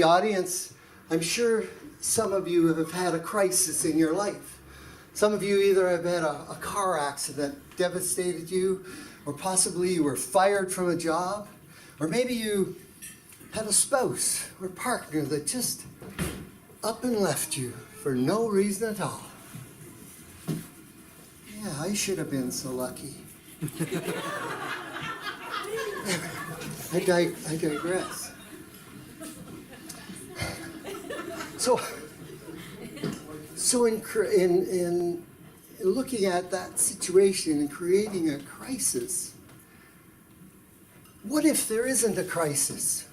the audience, I'm sure some of you have had a crisis in your life. Some of you either have had a car accident devastated you, or possibly you were fired from a job, or maybe you had a spouse or partner that just up and left you for no reason at all. Yeah, I should have been so lucky. I digress. So in looking at that situation and creating a crisis, what if there isn't a crisis?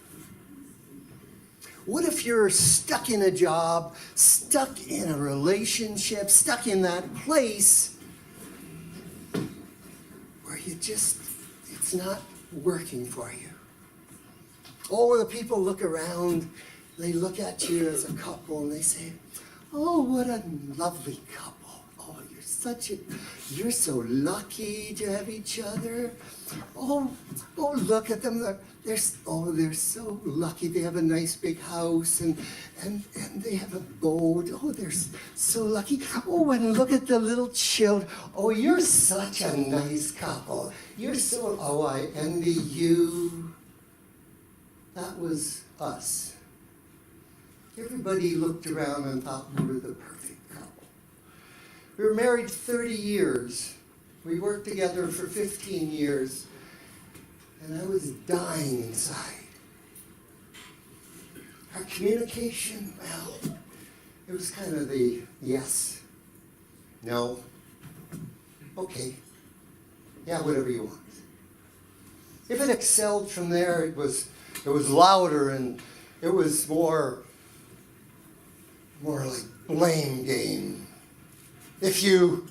What if you're stuck in a job, stuck in a relationship, stuck in that place where it's not working for you? Oh, the people look around, they look at you as a couple and they say, oh, what a lovely couple. Oh, you're so lucky to have each other. Oh, look at them. They're so lucky. They have a nice big house and they have a boat. Oh, they're so lucky. Oh, and look at the little children. Oh, you're such a nice couple. Oh, I envy you. That was us. Everybody looked around and thought we were the perfect couple. We were married 30 years. We worked together for 15 years. And I was dying inside. Our communication, well, it was kind of the yes, no, okay, yeah, whatever you want. If it excelled from there, it was louder and it was more like blame game. If you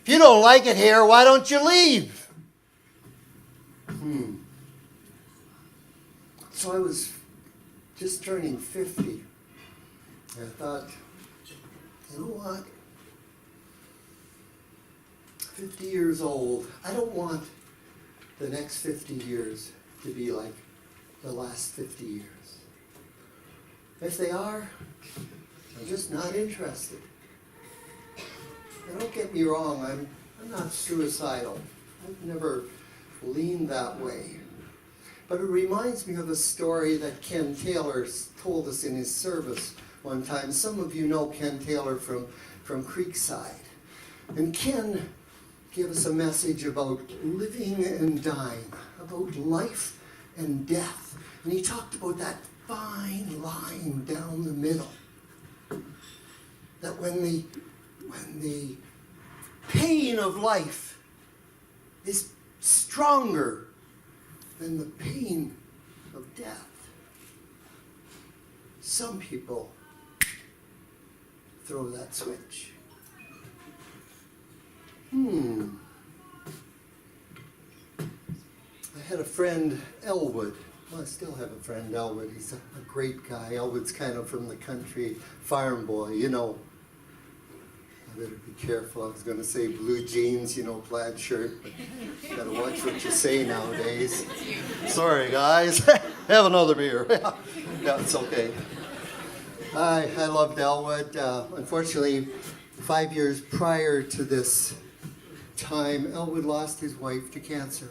don't like it here, why don't you leave? So I was just turning 50. And I thought, you know what? 50 years old. I don't want the next 50 years to be like the last 50 years. If they are, I'm just not interested. Now, don't get me wrong, I'm not suicidal. I've never leaned that way. But it reminds me of a story that Ken Taylor told us in his service one time. Some of you know Ken Taylor from Creekside. And Ken gave us a message about living and dying, about life and death. And he talked about that fine line down the middle. That when the pain of life is stronger than the pain of death, some people throw that switch. I had a friend, Elwood. Well, I still have a friend, Elwood. He's a great guy. Elwood's kind of from the country, farm boy, you know. I better be careful. I was going to say blue jeans, you know, plaid shirt, but you got to watch what you say nowadays. Sorry, guys. Have another beer. Yeah, it's okay. I loved Elwood. Unfortunately, 5 years prior to this time, Elwood lost his wife to cancer.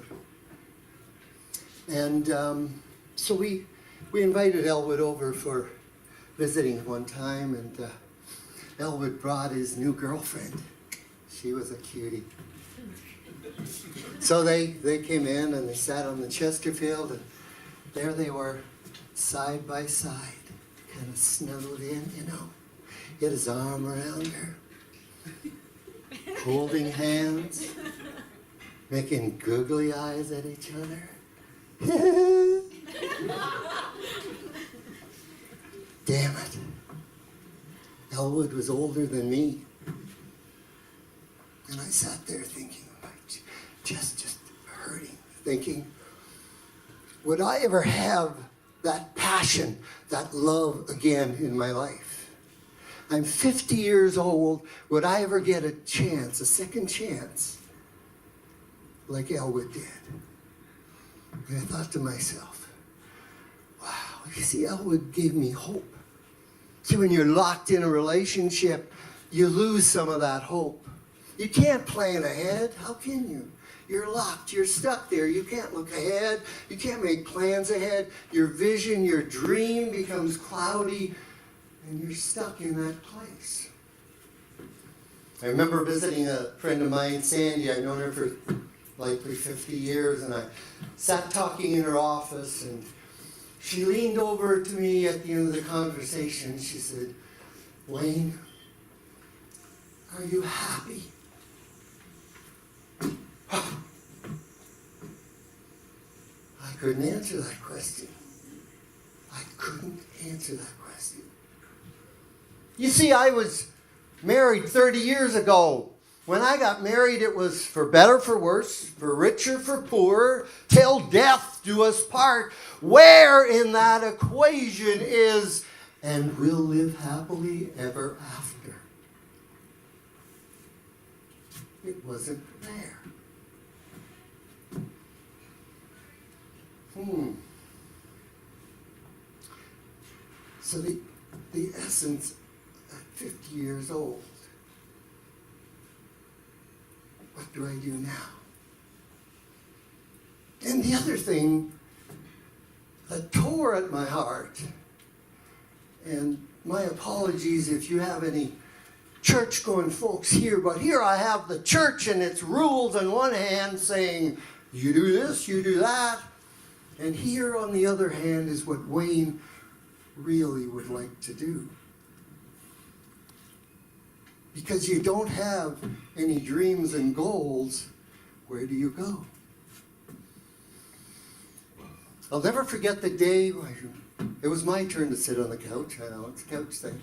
And so we invited Elwood over for visiting one time, and Elwood brought his new girlfriend. She was a cutie. So they came in and they sat on the Chesterfield, and there they were, side by side, kind of snuggled in, you know. He had his arm around her, holding hands, making googly eyes at each other. Damn it. Elwood was older than me. And I sat there thinking, just hurting, thinking, would I ever have that passion, that love again in my life? I'm 50 years old. Would I ever get a chance, a second chance, like Elwood did? And I thought to myself, wow, You see, Elwood gave me hope. See, when you're locked in a relationship, you lose some of that hope. You can't plan ahead. How can you? You're locked. You're stuck there. You can't look ahead. You can't make plans ahead. Your vision, your dream becomes cloudy, and you're stuck in that place. I remember visiting a friend of mine, Sandy. I've known her for likely 50 years, and I sat talking in her office, and she leaned over to me at the end of the conversation. She said, "Wayne, are you happy?" I couldn't answer that question. I couldn't answer that question. You see, I was married 30 years ago. When I got married, it was for better, for worse, for richer, for poorer, till death do us part. Where in that equation is, and we'll live happily ever after? It wasn't there. So the essence at 50 years old, what do I do now? And the other thing that tore at my heart, and my apologies if you have any church-going folks here, but here I have the church and its rules on one hand saying, you do this, you do that. And here on the other hand is what Wayne really would like to do. Because you don't have any dreams and goals, where do you go? I'll never forget the day, it was my turn to sit on the couch. I know, it's a couch thing.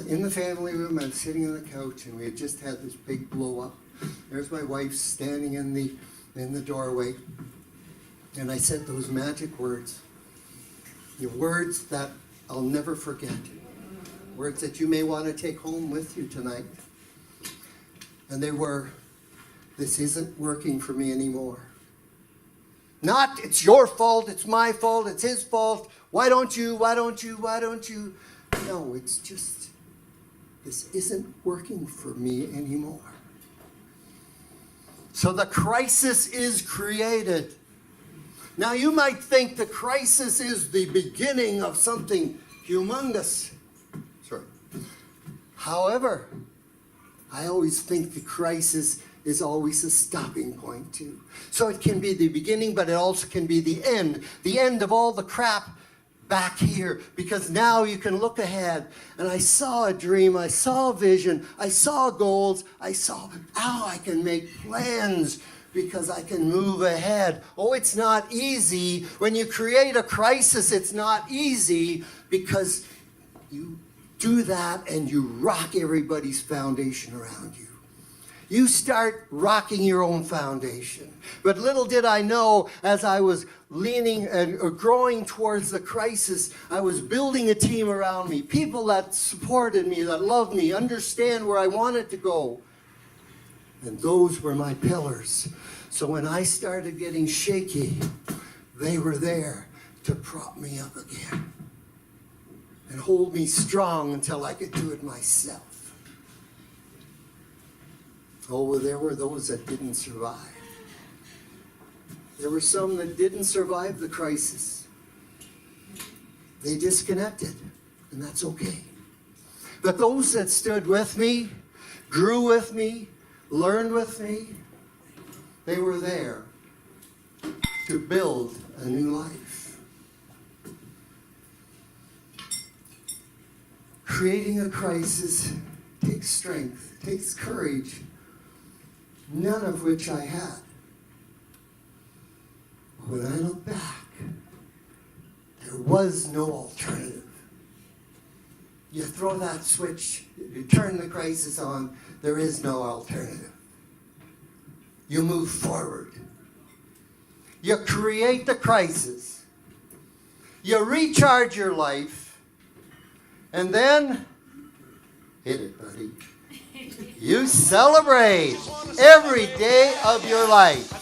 In the family room, I was sitting on the couch, and we had just had this big blow up. There's my wife standing in the doorway. And I said those magic words. The words that I'll never forget. Words that you may want to take home with you tonight. And they were, "This isn't working for me anymore." Not, "It's your fault, it's my fault, it's his fault. Why don't you, why don't you, why don't you?" No, it's just, this isn't working for me anymore. So the crisis is created. Now you might think the crisis is the beginning of something humongous. Sorry. However, I always think the crisis is always a stopping point too. So it can be the beginning, but it also can be the end of all the crap back here, because now you can look ahead. And I saw a dream, I saw a vision, I saw goals, now I can make plans because I can move ahead. Oh, it's not easy. When you create a crisis, it's not easy because you do that and you rock everybody's foundation around you. You start rocking your own foundation. But little did I know, as I was leaning and growing towards the crisis, I was building a team around me, people that supported me, that loved me, understand where I wanted to go. And those were my pillars. So when I started getting shaky, they were there to prop me up again and hold me strong until I could do it myself. Oh, well, there were those that didn't survive. There were some that didn't survive the crisis. They disconnected, and that's okay. But those that stood with me, grew with me, learned with me, they were there to build a new life. Creating a crisis takes strength, takes courage, none of which I had. When I look back, there was no alternative. You throw that switch, you turn the crisis on, there is no alternative. You move forward. You create the crisis. You recharge your life. And then, hit it, buddy. You celebrate every day of your life.